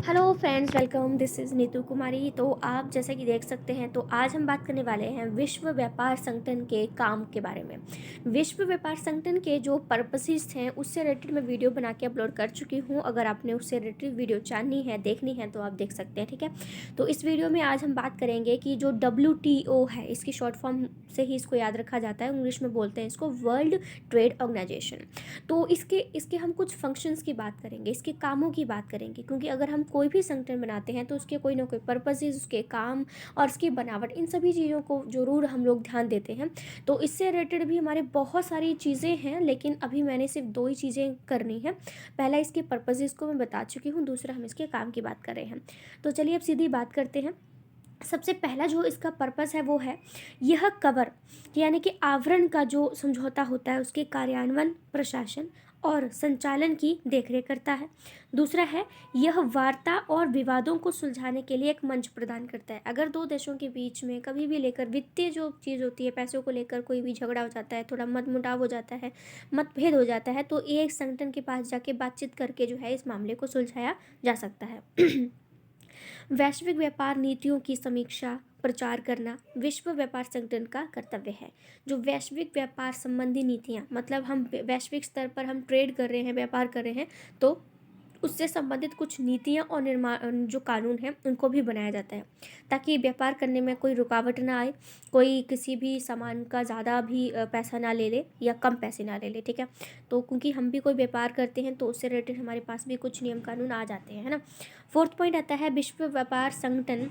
Hello friends, welcome. This is Neetu Kumari. तो आप जैसे कि देख सकते हैं, तो आज हम बात करने वाले हैं विश्व व्यापार संगठन के काम के बारे में। विश्व व्यापार संगठन के जो पर्पसेस हैं उससे रिलेटेड मैं वीडियो बना के अपलोड कर चुकी हूँ। अगर आपने उससे रिलेटेड वीडियो जाननी है, देखनी है, तो आप देख सकते हैं। ठीक है, तो इस वीडियो में आज हम बात करेंगे कि जो WTO है, इसकी शॉर्ट फॉर्म से ही इसको याद रखा जाता है, इंग्लिश में बोलते हैं इसको वर्ल्ड ट्रेड ऑर्गेनाइजेशन। तो इसके इसके हम कुछ फंक्शंस की बात करेंगे, इसके कामों की बात करेंगे, क्योंकि अगर हम कोई भी संगठन बनाते हैं तो उसके कोई ना कोई पर्पसेस, उसके काम और उसकी बनावट, इन सभी चीज़ों को ज़रूर हम लोग ध्यान देते हैं। तो इससे रिलेटेड भी हमारे बहुत सारी चीज़ें हैं, लेकिन अभी मैंने सिर्फ दो ही चीज़ें करनी है। पहला इसके पर्पसेस को मैं बता चुकी हूँ, दूसरा हम इसके काम की बात कर रहे हैं। तो चलिए अब सीधी बात करते हैं। सबसे पहला जो इसका पर्पस है वो है यह कवर, यानी कि आवरण का जो समझौता होता है उसके कार्यान्वयन, प्रशासन और संचालन की देखरेख करता है। दूसरा है यह वार्ता और विवादों को सुलझाने के लिए एक मंच प्रदान करता है। अगर दो देशों के बीच में कभी भी लेकर वित्तीय जो चीज़ होती है, पैसों को लेकर कोई भी झगड़ा हो जाता है, थोड़ा मतमुटाव हो जाता है, मतभेद हो जाता है, तो एक संगठन के पास जाके बातचीत करके जो है इस मामले को सुलझाया जा सकता है। वैश्विक व्यापार नीतियों की समीक्षा प्रचार करना विश्व व्यापार संगठन का कर्तव्य है। जो वैश्विक व्यापार संबंधी नीतियाँ, मतलब हम वैश्विक स्तर पर हम ट्रेड कर रहे हैं, व्यापार कर रहे हैं, तो उससे संबंधित कुछ नीतियाँ और निर्माण जो कानून हैं उनको भी बनाया जाता है, ताकि व्यापार करने में कोई रुकावट ना आए, कोई किसी भी सामान का ज़्यादा भी पैसा ना ले ले या कम पैसे ना ले ले। ठीक है, तो क्योंकि हम भी कोई व्यापार करते हैं तो उससे रिलेटेड हमारे पास भी कुछ नियम कानून आ जाते हैं, है ना। फोर्थ पॉइंट आता है विश्व व्यापार संगठन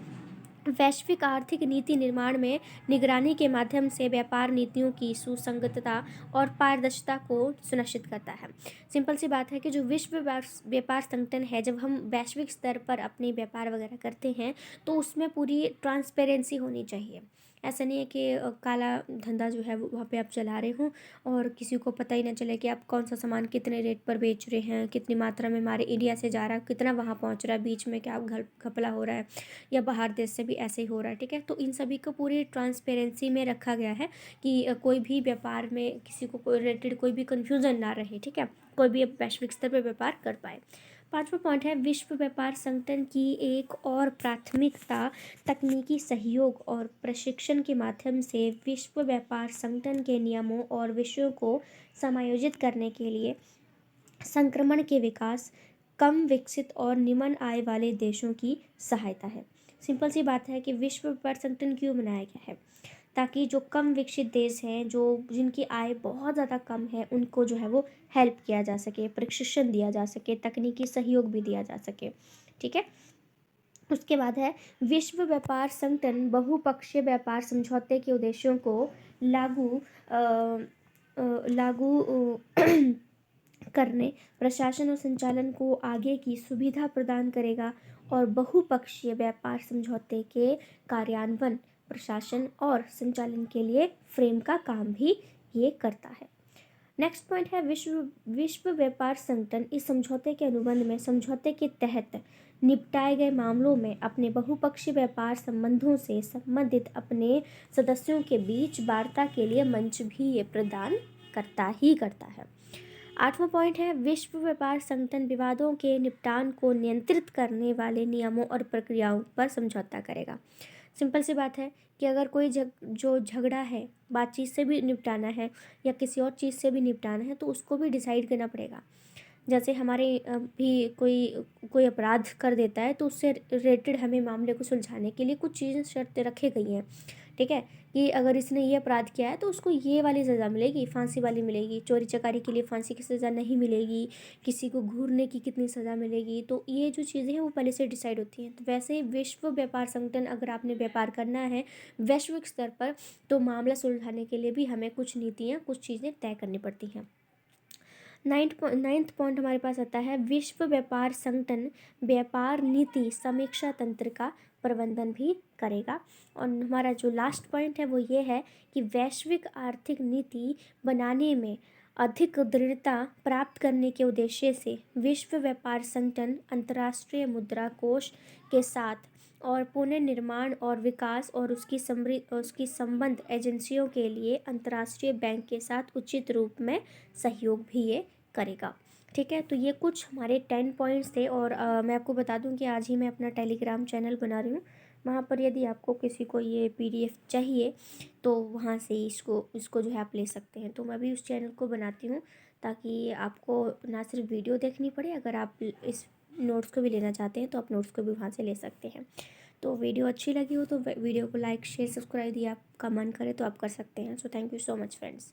वैश्विक आर्थिक नीति निर्माण में निगरानी के माध्यम से व्यापार नीतियों की सुसंगतता और पारदर्शिता को सुनिश्चित करता है। सिंपल सी बात है कि जो विश्व व्यापार संगठन है, जब हम वैश्विक स्तर पर अपने व्यापार वगैरह करते हैं तो उसमें पूरी ट्रांसपेरेंसी होनी चाहिए। ऐसा नहीं है कि काला धंधा जो है वो वहाँ पे आप चला रहे हो और किसी को पता ही ना चले कि आप कौन सा सामान कितने रेट पर बेच रहे हैं, कितनी मात्रा में हमारे इंडिया से जा रहा है, कितना वहाँ पहुँच रहा है, बीच में क्या घपला हो रहा है, या बाहर देश से भी ऐसे ही हो रहा है। ठीक है, तो इन सभी को पूरी ट्रांसपेरेंसी में रखा गया है कि कोई भी व्यापार में किसी को कोई रिलेटेड कोई भी कन्फ्यूज़न ना रहे। ठीक है, कोई भी वैश्विक स्तर पर व्यापार कर पाए। पांचवा पॉइंट है विश्व व्यापार संगठन की एक और प्राथमिकता तकनीकी सहयोग और प्रशिक्षण के माध्यम से विश्व व्यापार संगठन के नियमों और विषयों को समायोजित करने के लिए संक्रमण के विकास, कम विकसित और निम्न आय वाले देशों की सहायता है। सिंपल सी बात है कि विश्व व्यापार संगठन क्यों बनाया गया है, ताकि जो कम विकसित देश हैं, जो जिनकी आय बहुत ज़्यादा कम है, उनको जो है वो हेल्प किया जा सके, प्रशिक्षण दिया जा सके, तकनीकी सहयोग भी दिया जा सके। ठीक है, उसके बाद है विश्व व्यापार संगठन बहुपक्षीय व्यापार समझौते के उद्देश्यों को लागू करने, प्रशासन और संचालन को आगे की सुविधा प्रदान करेगा और बहुपक्षीय व्यापार समझौते के कार्यान्वयन, प्रशासन और संचालन के लिए फ्रेम का काम भी ये करता है। नेक्स्ट पॉइंट है विश्व व्यापार संगठन इस समझौते के अनुबंध में समझौते के तहत निपटाए गए मामलों में अपने बहुपक्षीय व्यापार संबंधों से संबंधित अपने सदस्यों के बीच वार्ता के लिए मंच भी ये प्रदान करता है। आठवां पॉइंट है विश्व व्यापार संगठन विवादों के निपटान को नियंत्रित करने वाले नियमों और प्रक्रियाओं पर समझौता करेगा। सिंपल सी बात है कि अगर कोई जो झगड़ा है, बातचीत से भी निपटाना है या किसी और चीज़ से भी निपटाना है, तो उसको भी डिसाइड करना पड़ेगा। जैसे हमारे भी कोई कोई अपराध कर देता है तो उससे रिलेटेड हमें मामले को सुलझाने के लिए कुछ चीज़ें शर्तें रखी गई हैं। ठीक है, कि अगर इसने ये अपराध किया है तो उसको ये वाली सज़ा मिलेगी, फांसी वाली मिलेगी, चोरी चकारी के लिए फांसी की सज़ा नहीं मिलेगी, किसी को घूरने की कितनी सज़ा मिलेगी। तो ये जो चीज़ें हैं वो पहले से डिसाइड होती हैं। तो वैसे ही विश्व व्यापार संगठन, अगर आपने व्यापार करना है वैश्विक स्तर पर, तो मामला सुलझाने के लिए भी हमें कुछ नीतियाँ, कुछ चीज़ें तय करनी पड़ती हैं। नाइन्थ पॉइंट हमारे पास आता है विश्व व्यापार संगठन व्यापार नीति समीक्षा तंत्र का प्रबंधन भी करेगा। और हमारा जो लास्ट पॉइंट है वो ये है कि वैश्विक आर्थिक नीति बनाने में अधिक दृढ़ता प्राप्त करने के उद्देश्य से विश्व व्यापार संगठन अंतर्राष्ट्रीय मुद्रा कोष के साथ और पुनर्निर्माण और विकास और उसकी संबद्ध एजेंसियों के लिए अंतर्राष्ट्रीय बैंक के साथ उचित रूप में सहयोग भी ये करेगा। ठीक है, तो ये कुछ हमारे 10 पॉइंट्स थे। और मैं आपको बता दूं कि आज ही मैं अपना टेलीग्राम चैनल बना रही हूँ। वहाँ पर यदि आपको किसी को ये पीडीएफ चाहिए तो वहाँ से इसको इसको जो है आप ले सकते हैं। तो मैं भी उस चैनल को बनाती हूँ ताकि आपको ना सिर्फ वीडियो देखनी पड़े, अगर आप इस नोट्स को भी लेना चाहते हैं तो आप नोट्स को भी वहाँ से ले सकते हैं। तो वीडियो अच्छी लगी हो तो वीडियो को लाइक शेयर सब्सक्राइब, यदि आपका मन करे तो आप कर सकते हैं। So thank you so much friends.